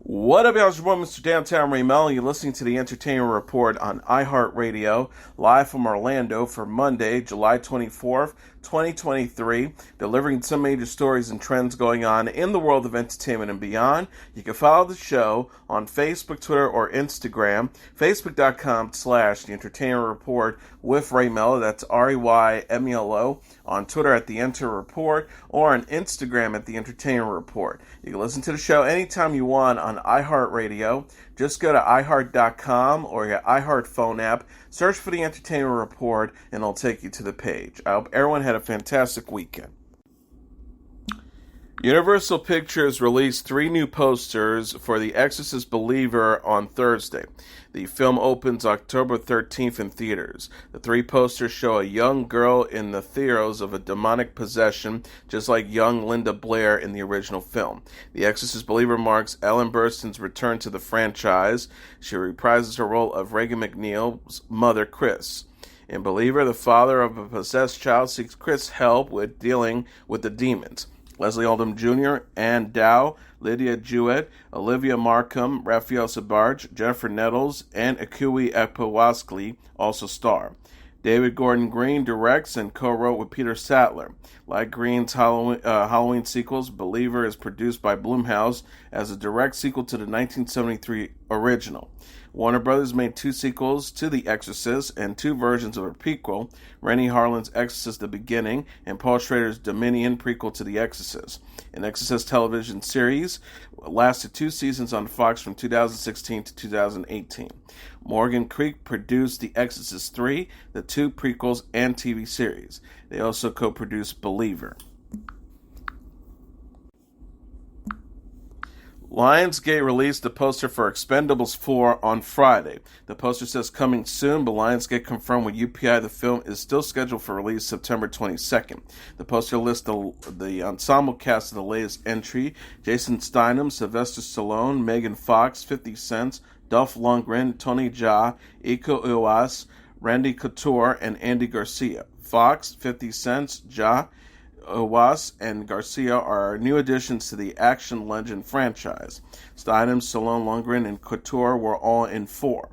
What up, y'all? It's your boy, Mr. Downtown Melo. You're listening to the Entertainment Report on iHeartRadio, live from Orlando for Monday, July 24th, 2023, delivering some major stories and trends going on in the world of entertainment and beyond. You can follow the show on Facebook, Twitter, or Instagram, facebook.com/The Entertainment Report with Ray Melo, that's REYMELO, on Twitter at The Enter Report, or on Instagram at The Entertainment Report. You can listen to the show anytime you want on iHeartRadio. Just go to iHeart.com or your iHeart phone app, search for The Entertainment Report, and it'll take you to the page. I hope everyone had a fantastic weekend. Universal Pictures released 3 new posters for The Exorcist Believer on Thursday. The film opens October 13th in theaters. The 3 posters show a young girl in the throes of a demonic possession, just like young Linda Blair in the original film. The Exorcist Believer marks Ellen Burstyn's return to the franchise. She reprises her role of Regan McNeil's mother, Chris. In Believer, the father of a possessed child seeks Chris' help with dealing with the demons. Leslie Odom Jr., Ann Dow, Lydia Jewett, Olivia Markham, Raphael Sbarge, Jennifer Nettles, and Akui Ekpewaskli also star. David Gordon Green directs and co-wrote with Peter Sattler. Like Green's Halloween sequels, Believer is produced by Blumhouse as a direct sequel to the 1973 original. Warner Brothers made 2 sequels to The Exorcist and 2 versions of a prequel, Rennie Harlin's Exorcist The Beginning and Paul Schrader's Dominion prequel to The Exorcist. An Exorcist television series lasted 2 seasons on Fox from 2016 to 2018. Morgan Creek produced The Exorcist 3, the 2 prequels, and TV series. They also co-produced Believer. Lionsgate released the poster for Expendables 4 on Friday. The poster says coming soon, but Lionsgate confirmed with UPI the film is still scheduled for release September 22nd. The poster lists the ensemble cast of the latest entry: Jason Statham, Sylvester Stallone, Megan Fox, 50 Cent, Dolph Lundgren, Tony Jaa, Iko Uwais, Randy Couture, and Andy Garcia. Fox, 50 Cent, Jaa, Uwais, and Garcia are new additions to the action legend franchise. Statham, Stallone, Lundgren, and Couture were all in 4.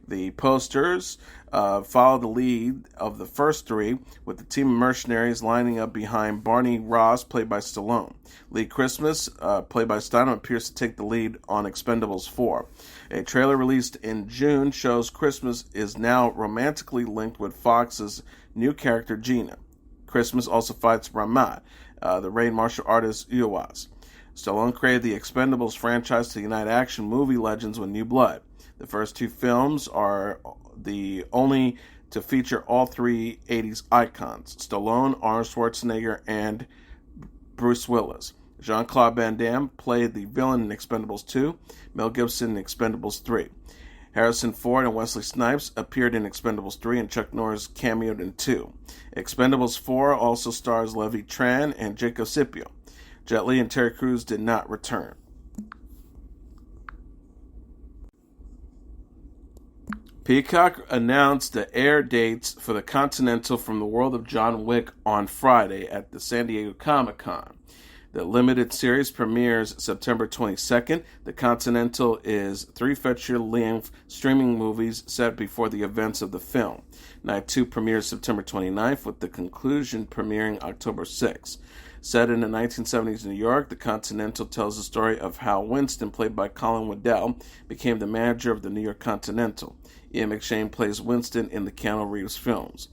The posters follow the lead of the first 3, with the team of mercenaries lining up behind Barney Ross, played by Stallone. Lee Christmas, played by Statham, appears to take the lead on Expendables 4. A trailer released in June shows Christmas is now romantically linked with Fox's new character Gina. Christmas also fights Ramat, the raid martial artist Uwais. Stallone created the Expendables franchise to unite action movie legends with new blood. The first 2 films are the only to feature all 3 80s icons: Stallone, Arnold Schwarzenegger, and Bruce Willis. Jean-Claude Van Damme played the villain in Expendables 2, Mel Gibson in Expendables 3. Harrison Ford and Wesley Snipes appeared in Expendables 3, and Chuck Norris cameoed in 2. Expendables 4 also stars Levi Tran and Jacob Scipio. Jet Li and Terry Crews did not return. Peacock announced the air dates for the Continental from the World of John Wick on Friday at the San Diego Comic-Con. The limited series premieres September 22nd. The Continental is 3 feature-length streaming movies set before the events of the film. Night 2 premieres September 29th, with the conclusion premiering October 6th. Set in the 1970s New York, The Continental tells the story of how Winston, played by Colin Waddell, became the manager of the New York Continental. Ian McShane plays Winston in the Keanu Reeves films.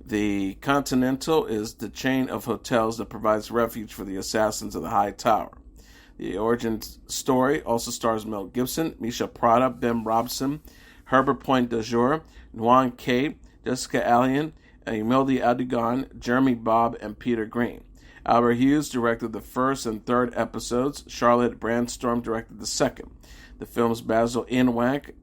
The Continental is the chain of hotels that provides refuge for the assassins of the High Tower. The origin story also stars Mel Gibson, Misha Prada, Ben Robson, Herbert Pointe-Dujour, Nguyen Cate, Jessica Allian, Imelda Adigan, Jeremy Bobb, and Peter Green. Albert Hughes directed the first and third episodes. Charlotte Brandstorm directed the second. The film's Basil Inwank,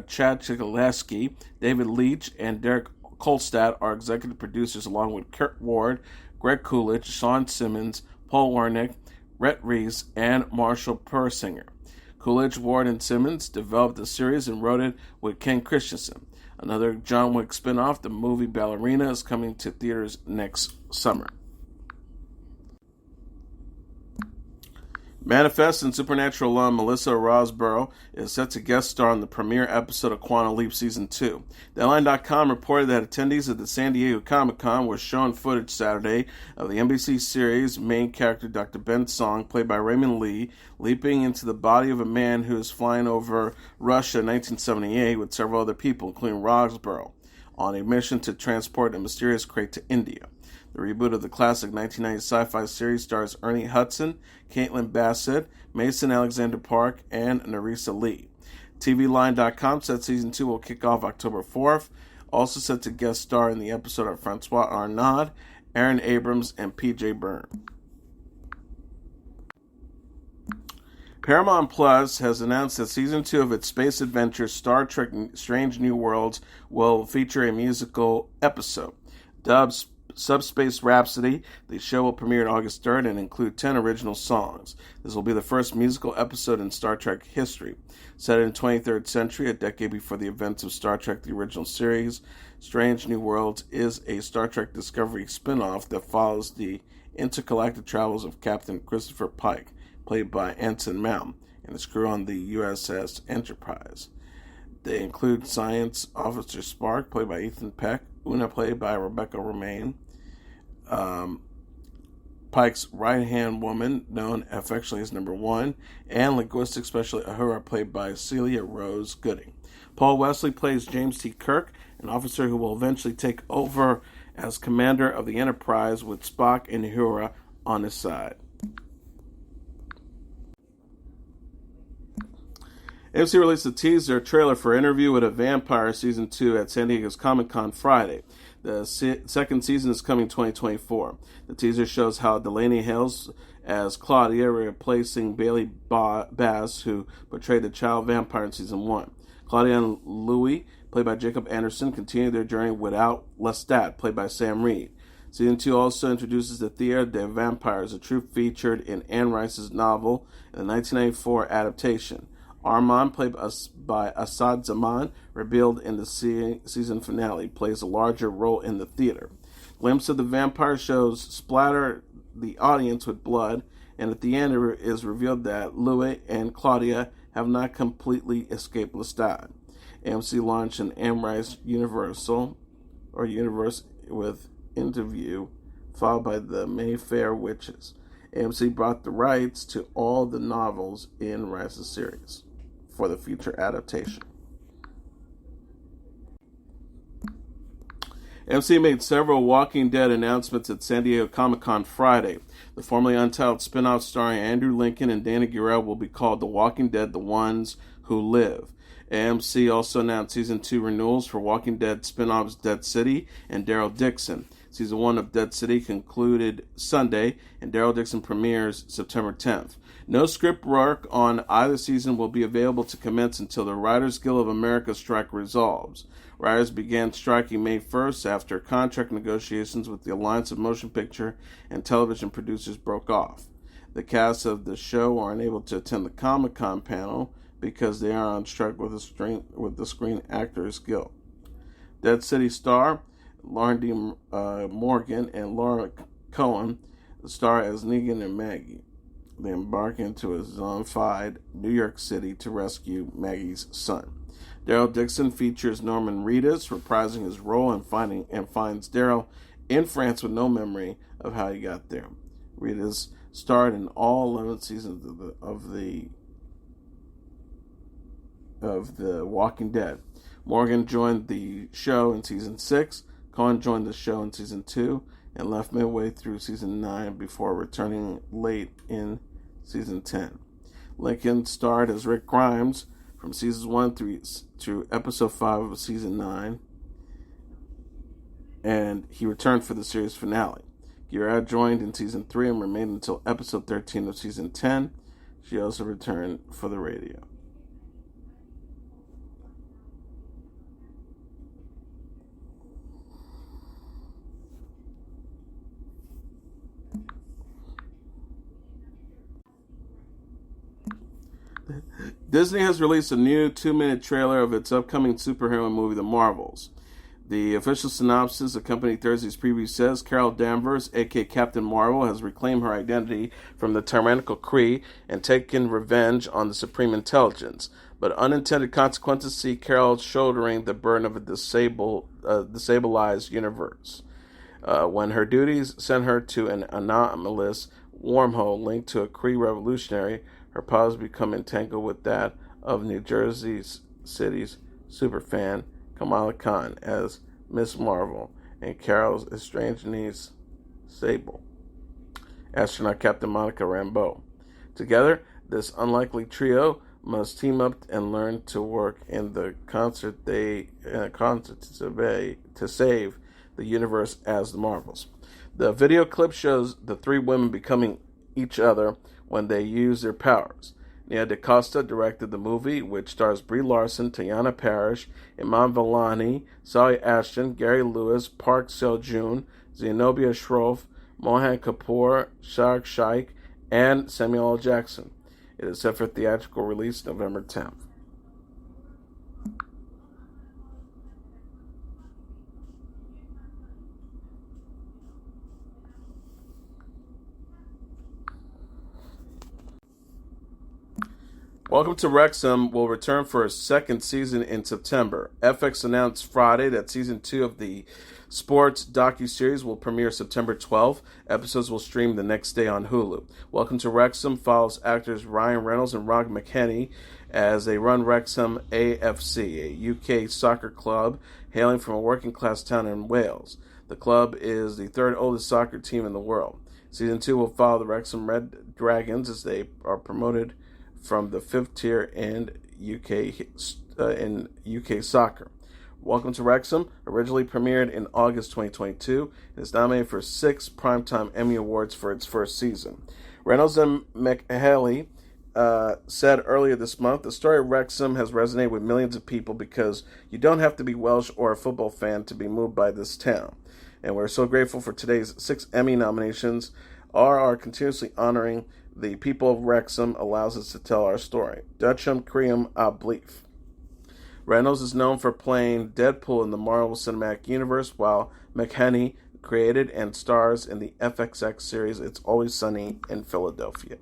Chad Chikaleski, David Leitch, and Derek Kolstad are executive producers, along with Kurt Ward, Greg Coolidge, Sean Simmons, Paul Wernick, Rhett Reese, and Marshall Persinger. Coolidge, Ward, and Simmons developed the series and wrote it with Ken Christensen. Another John Wick spinoff, the movie Ballerina, is coming to theaters next summer. Manifest and Supernatural alum Melissa Rosborough is set to guest star in the premiere episode of Quantum Leap Season 2. Deadline.com reported that attendees at the San Diego Comic-Con were shown footage Saturday of the NBC series main character Dr. Ben Song, played by Raymond Lee, leaping into the body of a man who is flying over Russia in 1978 with several other people, including Rosborough, on a mission to transport a mysterious crate to India. The reboot of the classic 1990 sci-fi series stars Ernie Hudson, Caitlin Bassett, Mason Alexander Park, and Nerissa Lee. TVLine.com said Season 2 will kick off October 4th. Also set to guest star in the episode are Francois Arnaud, Aaron Abrams, and P.J. Byrne. Paramount Plus has announced that Season 2 of its space adventure Star Trek Strange New Worlds will feature a musical episode. Dubbed Subspace Rhapsody, the show will premiere on August 3rd and include 10 original songs. This will be the first musical episode in Star Trek history. Set in the 23rd century, a decade before the events of Star Trek the original series, Strange New Worlds is a Star Trek Discovery spin-off that follows the intergalactic travels of Captain Christopher Pike, played by Anson Mount, and his crew on the USS Enterprise. They include Science Officer Spark, played by Ethan Peck, Una, played by Rebecca Romaine, Pike's right-hand woman, known affectionately as Number One, and linguistic specialist Uhura, played by Celia Rose Gooding. Paul Wesley plays James T. Kirk, an officer who will eventually take over as commander of the Enterprise with Spock and Uhura on his side. AMC released a teaser trailer for Interview with a Vampire Season 2 at San Diego's Comic-Con Friday. The second season is coming 2024. The teaser shows how Delaney hails as Claudia, replacing Bailey Bass, who portrayed the child vampire in Season 1. Claudia and Louis, played by Jacob Anderson, continue their journey without Lestat, played by Sam Reed. Season 2 also introduces the Theater des Vampires, a troupe featured in Anne Rice's novel in the 1994 adaptation. Armand, played by Assad Zaman, revealed in the season finale, plays a larger role in the theater. Glimpse of the vampire shows splatter the audience with blood, and at the end it is revealed that Louis and Claudia have not completely escaped Lestat. AMC launched an Anne Rice universe with Interview, followed by the Mayfair Witches. AMC bought the rights to all the novels in Rice's series for the future adaptation. AMC made several Walking Dead announcements at San Diego Comic-Con Friday. The formerly untitled spin-off starring Andrew Lincoln and Danny Gurel will be called The Walking Dead: The Ones Who Live. AMC also announced Season 2 renewals for Walking Dead spin-offs Dead City and Daryl Dixon. Season 1 of Dead City concluded Sunday, and Daryl Dixon premieres September 10th. No script work on either season will be available to commence until the Writers Guild of America strike resolves. Writers began striking May 1st after contract negotiations with the Alliance of Motion Picture and Television Producers broke off. The cast of the show are unable to attend the Comic-Con panel because they are on strike with the Screen Actors Guild. Dead City star Lauren D. Morgan and Laura Cohen star as Negan and Maggie. They embark into a zombified New York City to rescue Maggie's son. Daryl Dixon features Norman Reedus reprising his role and finds Daryl in France with no memory of how he got there. Reedus starred in all 11 seasons of the Walking Dead. Morgan joined the show in Season 6. Cohen joined the show in Season 2 and left midway through Season 9 before returning late in Season 10. Lincoln starred as Rick Grimes from Seasons 1 through Episode 5 of Season 9, and he returned for the series finale. Gira joined in Season 3 and remained until Episode 13 of Season 10. She also returned for the radio. Disney has released a new 2-minute trailer of its upcoming superhero movie, The Marvels. The official synopsis accompanying Thursday's preview says Carol Danvers, aka Captain Marvel, has reclaimed her identity from the tyrannical Kree and taken revenge on the Supreme Intelligence. But unintended consequences see Carol shouldering the burden of a destabilized universe. When her duties sent her to an anomalous wormhole linked to a Kree revolutionary, her powers become entangled with that of New Jersey City's superfan Kamala Khan as Miss Marvel and Carol's estranged niece Sable, astronaut Captain Monica Rambeau. Together, this unlikely trio must team up and learn to work in the concert to save the universe as the Marvels. The video clip shows the three women becoming each other when they use their powers. Nia DaCosta directed the movie, which stars Brie Larson, Teyana Parrish, Iman Vellani, Sally Ashton, Gary Lewis, Park Seo-joon, Zenobia Shroff, Mohan Kapoor, Shah Shaikh, and Samuel L. Jackson. It is set for theatrical release November 10th. Welcome to Wrexham will return for a second season in September. FX announced Friday that season 2 of the sports docuseries will premiere September 12th. Episodes will stream the next day on Hulu. Welcome to Wrexham follows actors Ryan Reynolds and Rob McKenney as they run Wrexham AFC, a UK soccer club hailing from a working-class town in Wales. The club is the third oldest soccer team in the world. Season 2 will follow the Wrexham Red Dragons as they are promoted from the 5th tier in UK soccer. Welcome to Wrexham, originally premiered in August 2022, and is nominated for 6 Primetime Emmy Awards for its first season. Reynolds and McHaley said earlier this month, the story of Wrexham has resonated with millions of people because you don't have to be Welsh or a football fan to be moved by this town. And we're so grateful for today's 6 Emmy nominations. RR continuously honoring the people of Wrexham allows us to tell our story. Dutcham Cream Blief. Reynolds is known for playing Deadpool in the Marvel Cinematic Universe, while McHenry created and stars in the FXX series It's Always Sunny in Philadelphia.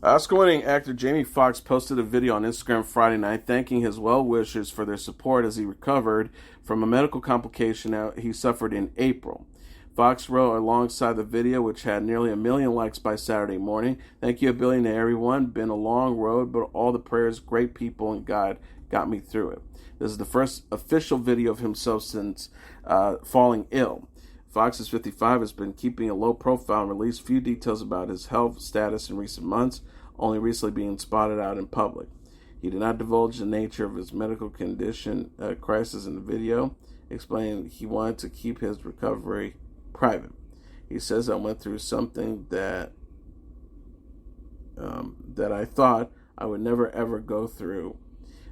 Oscar-winning actor Jamie Foxx posted a video on Instagram Friday night thanking his well-wishers for their support as he recovered from a medical complication he suffered in April. Fox wrote alongside the video, which had nearly 1 million likes by Saturday morning, "Thank you a billion to everyone. Been a long road, but all the prayers, great people, and God got me through it." This is the first official video of himself since falling ill. Fox is 55, has been keeping a low profile and released few details about his health status in recent months, only recently being spotted out in public. He did not divulge the nature of his medical condition crisis in the video, explaining he wanted to keep his recovery private. He says, "I went through something that I thought I would never ever go through.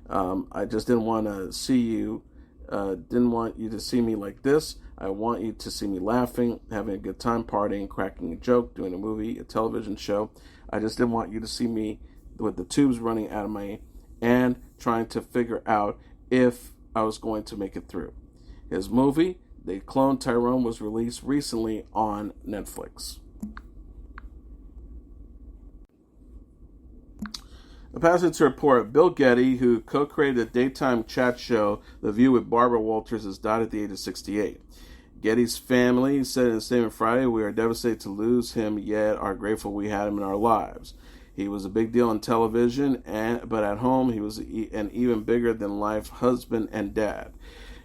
I just didn't want to see you. Didn't want you to see me like this. I want you to see me laughing, having a good time, partying, cracking a joke, doing a movie, a television show. I just didn't want you to see me with the tubes running out of my and trying to figure out if I was going to make it through." His movie, They Cloned Tyrone, was released recently on Netflix. A passage to report, Bill Getty, who co-created the daytime chat show The View with Barbara Walters, has died at the age of 68. Getty's family said in a statement Friday, "We are devastated to lose him, yet are grateful we had him in our lives. He was a big deal on television, but at home he was an even bigger than life husband and dad.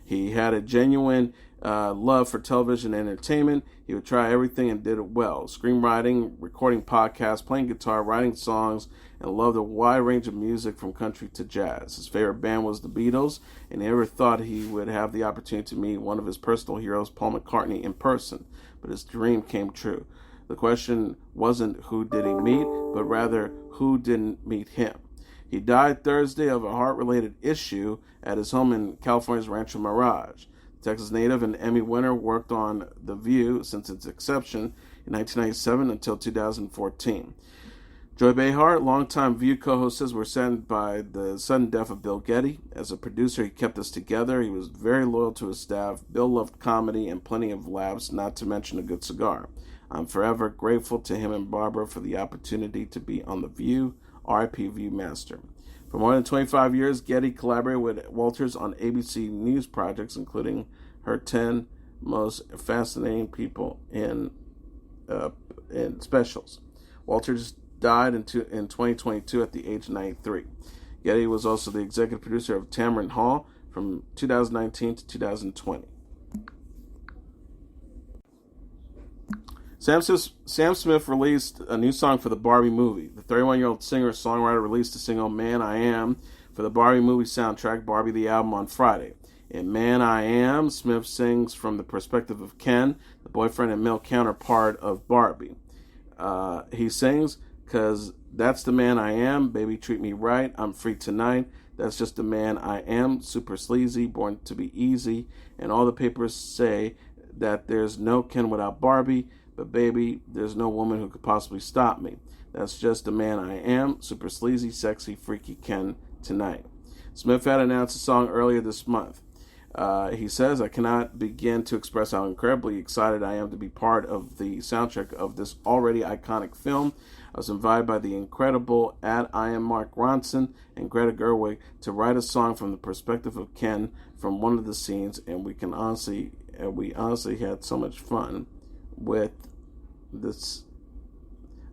He had a genuine love for television and entertainment. He would try everything and did it well. Screenwriting, recording podcasts, playing guitar, writing songs, and loved a wide range of music from country to jazz. His favorite band was the Beatles, and he never thought he would have the opportunity to meet one of his personal heroes, Paul McCartney, in person. But his dream came true. The question wasn't who did he meet, but rather who didn't meet him." He died Thursday of a heart-related issue at his home in California's Rancho Mirage. Texas native and Emmy winner worked on The View since its inception in 1997 until 2014. Joy Behar, longtime View co-host, says we're saddened by the sudden death of Bill Getty. As a producer, he kept us together. He was very loyal to his staff. Bill loved comedy and plenty of laughs, not to mention a good cigar. I'm forever grateful to him and Barbara for the opportunity to be on The View. R.I.P. View Master. For more than 25 years, Getty collaborated with Walters on ABC News projects, including her 10 most fascinating people in specials. Walters died in 2022 at the age of 93. Getty was also the executive producer of Tamron Hall from 2019 to 2020. Sam Smith released a new song for the Barbie movie. The 31-year-old singer-songwriter released the single Man I Am for the Barbie movie soundtrack, Barbie the Album, on Friday. In Man I Am, Smith sings from the perspective of Ken, the boyfriend and male counterpart of Barbie. He sings, "'Cause that's the man I am, baby treat me right, I'm free tonight, that's just the man I am, super sleazy, born to be easy, and all the papers say that there's no Ken without Barbie, but baby, there's no woman who could possibly stop me. That's just the man I am, super sleazy, sexy, freaky Ken tonight." Smith had announced the song earlier this month. He says, "I cannot begin to express how incredibly excited I am to be part of the soundtrack of this already iconic film. I was invited by the incredible I Am Mark Ronson and Greta Gerwig to write a song from the perspective of Ken from one of the scenes, and we honestly had so much fun with this.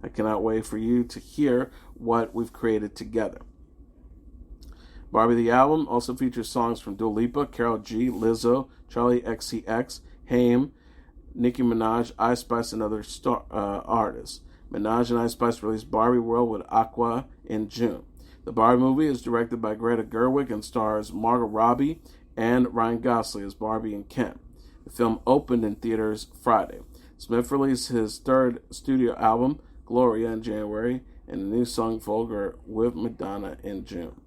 I cannot wait for you to hear what we've created together." Barbie the Album also features songs from Dua Lipa, Karol G, Lizzo, Charlie XCX, Haim, Nicki Minaj, Ice Spice, and other artists. Minaj and Ice Spice released Barbie World with Aqua in June. The Barbie movie is directed by Greta Gerwig and stars Margot Robbie and Ryan Gosling as Barbie and Ken. The film opened in theaters Friday. Smith released his third studio album, Gloria, in January, and a new song, Vulgar, with Madonna in June.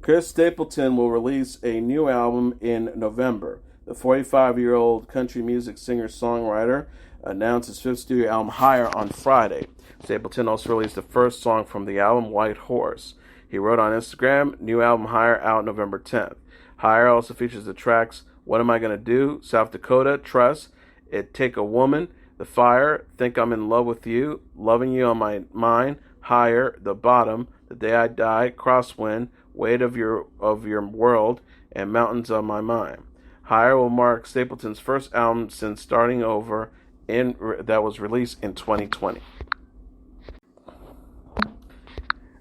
Chris Stapleton will release a new album in November. The 45-year-old country music singer-songwriter announced his fifth studio album, Higher, on Friday. Stapleton also released the first song from the album, White Horse. He wrote on Instagram, "New album Higher out November 10th. Higher also features the tracks What Am I Gonna Do, South Dakota, Trust, It Take a Woman, The Fire, Think I'm in Love with You, Loving You on My Mind, Higher, The Bottom, The Day I Die, Crosswind, Weight of Your World, and Mountains on My Mind." Higher will mark Stapleton's first album since starting over that was released in 2020.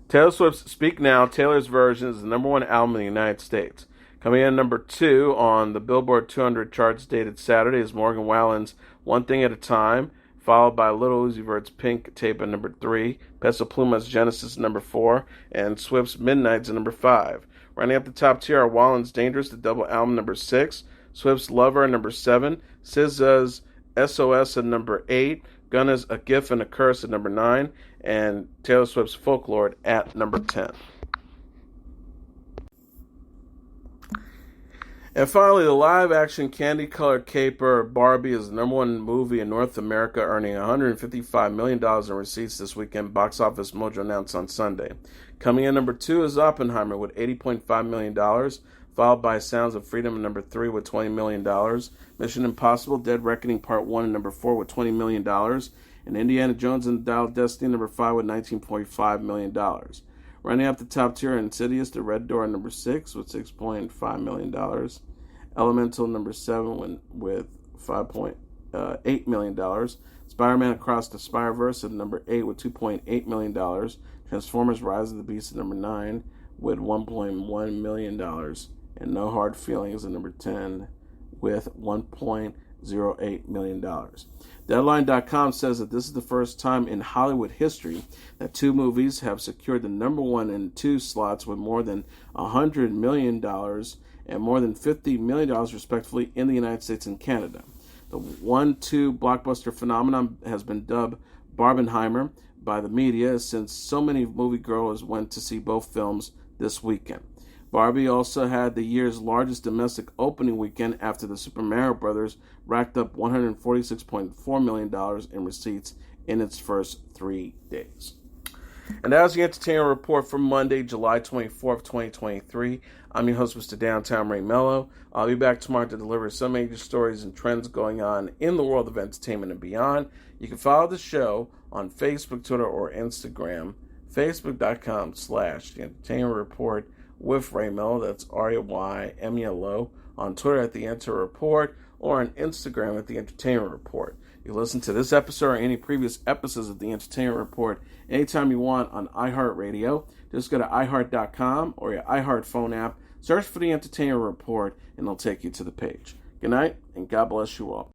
Taylor Swift's Speak Now, Taylor's Version, is the number one album in the United States. Coming in at number 2 on the Billboard 200 charts dated Saturday is Morgan Wallen's One Thing at a Time, followed by Lil Uzi Vert's Pink Tape at number 3, Peso Pluma's Genesis at number 4, and Swift's Midnights at number 5. Running up the top tier are Wallen's Dangerous, the double album, number 6, Swift's Lover at number 7, SZA's SOS at number 8, Gunna's A Gift and a Curse at number 9, and Taylor Swift's Folklore at number 10. And finally, the live-action candy-colored caper Barbie is the number one movie in North America, earning $155 million in receipts this weekend, Box Office Mojo announced on Sunday. Coming in number 2 is Oppenheimer with $80.5 million, followed by Sounds of Freedom at number 3 with $20 million, Mission Impossible Dead Reckoning Part 1 at number 4 with $20 million, and Indiana Jones and the Dial of Destiny number 5 with $19.5 million. Running up the top tier, Insidious, The Red Door, number 6 with $6.5 million. Elemental, number 7 with $5.8 million. Spider-Man Across the Spider-Verse at number 8 with $2.8 million. Transformers Rise of the Beast at number 9 with $1.1 million. And No Hard Feelings at number 10 with $1.08 million. Deadline.com says that this is the first time in Hollywood history that two movies have secured the number 1 and 2 slots with more than $100 million and more than $50 million, respectively, in the United States and Canada. The 1-2 blockbuster phenomenon has been dubbed Barbenheimer by the media since so many moviegoers went to see both films this weekend. Barbie also had the year's largest domestic opening weekend after the Super Mario Brothers racked up $146.4 million in receipts in its first 3 days. And that was the Entertainment Report for Monday, July 24th, 2023. I'm your host, Mr. Downtown Ray Melo. I'll be back tomorrow to deliver some major stories and trends going on in the world of entertainment and beyond. You can follow the show on Facebook, Twitter, or Instagram. Facebook.com/The Entertainment Report with Ray Melo. That's RAYMELO. On Twitter at The Enter Report, or on Instagram at The Entertainment Report. You listen to this episode or any previous episodes of The Entertainment Report anytime you want on iHeartRadio. Just go to iHeart.com or your iHeart phone app, search for The Entertainment Report, and it'll take you to the page. Good night, and God bless you all.